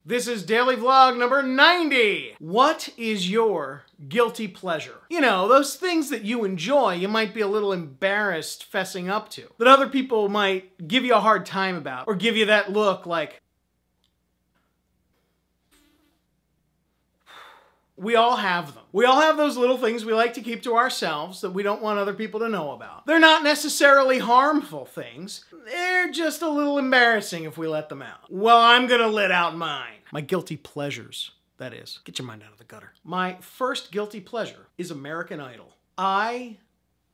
This is daily vlog number 90. What is your guilty pleasure? You know, those things that you enjoy, you might be a little embarrassed fessing up to, that other people might give you a hard time about, or give you that look like, we all have them. We all have those little things we like to keep to ourselves that we don't want other people to know about. They're not necessarily harmful things. They're just a little embarrassing if we let them out. Well, I'm gonna let out mine. My guilty pleasures, that is. Get your mind out of the gutter. My first guilty pleasure is American Idol. I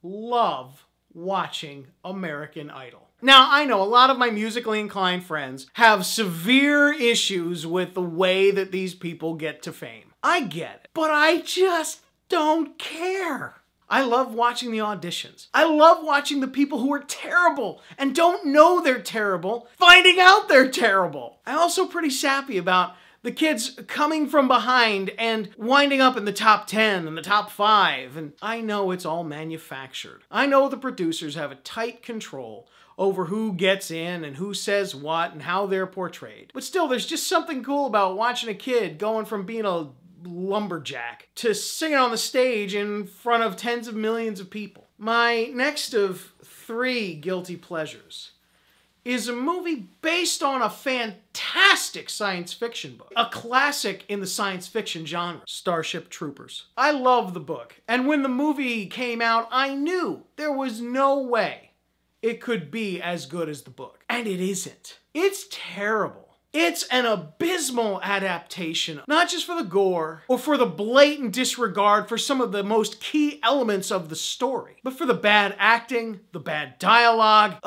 love watching American Idol. Now, I know a lot of my musically inclined friends have severe issues with the way that these people get to fame. I get it, but I just don't care. I love watching the auditions. I love watching the people who are terrible and don't know they're terrible, finding out they're terrible. I'm also pretty sappy about the kids coming from behind and winding up in the top 10 and the top 5, and I know it's all manufactured. I know the producers have a tight control over who gets in and who says what and how they're portrayed. But still, there's just something cool about watching a kid going from being a lumberjack to singing on the stage in front of tens of millions of people. My next of 3 guilty pleasures is a movie based on a fantastic science fiction book. A classic in the science fiction genre, Starship Troopers. I love the book, and when the movie came out, I knew there was no way it could be as good as the book. And it isn't. It's terrible. It's an abysmal adaptation, not just for the gore or for the blatant disregard for some of the most key elements of the story, but for the bad acting, the bad dialogue,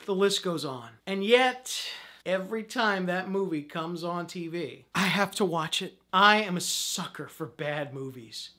the list goes on. And yet, every time that movie comes on TV, I have to watch it. I am a sucker for bad movies.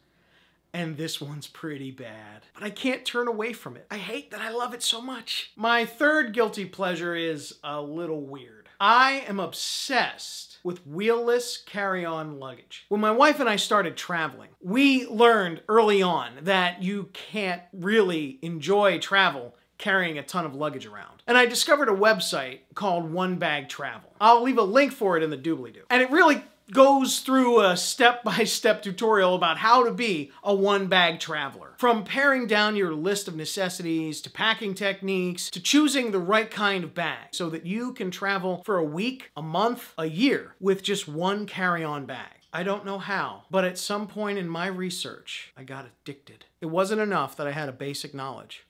And this one's pretty bad. But I can't turn away from it. I hate that I love it so much. My third guilty pleasure is a little weird. I am obsessed with wheelless carry-on luggage. When my wife and I started traveling, we learned early on that you can't really enjoy travel carrying a ton of luggage around. And I discovered a website called One Bag Travel. I'll leave a link for it in the doobly-doo. And it really goes through a step-by-step tutorial about how to be a one-bag traveler. From paring down your list of necessities, to packing techniques, to choosing the right kind of bag so that you can travel for a week, a month, a year with just one carry-on bag. I don't know how, but at some point in my research, I got addicted. It wasn't enough that I had a basic knowledge.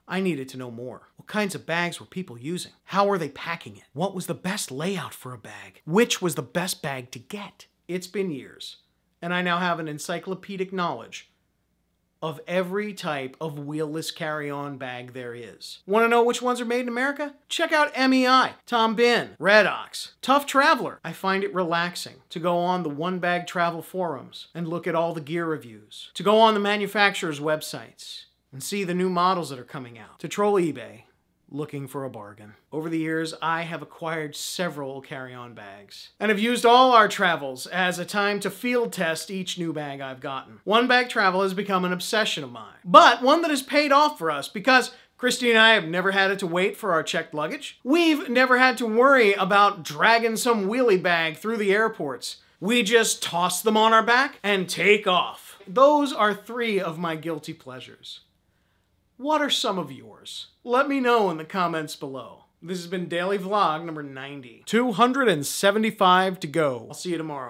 I needed to know more. What kinds of bags were people using? How were they packing it? What was the best layout for a bag? Which was the best bag to get? It's been years, and I now have an encyclopedic knowledge of every type of wheelless carry-on bag there is. Want to know which ones are made in America? Check out MEI, Tom Bihn, Red Ox, Tough Traveler. I find it relaxing to go on the One Bag Travel forums and look at all the gear reviews, to go on the manufacturers' websites and see the new models that are coming out, to troll eBay looking for a bargain. Over the years, I have acquired several carry-on bags and have used all our travels as a time to field test each new bag I've gotten. One Bag Travel has become an obsession of mine, but one that has paid off for us because Christy and I have never had to wait for our checked luggage. We've never had to worry about dragging some wheelie bag through the airports. We just toss them on our back and take off. Those are 3 of my guilty pleasures. What are some of yours? Let me know in the comments below. This has been daily vlog number 90. 275 to go. I'll see you tomorrow.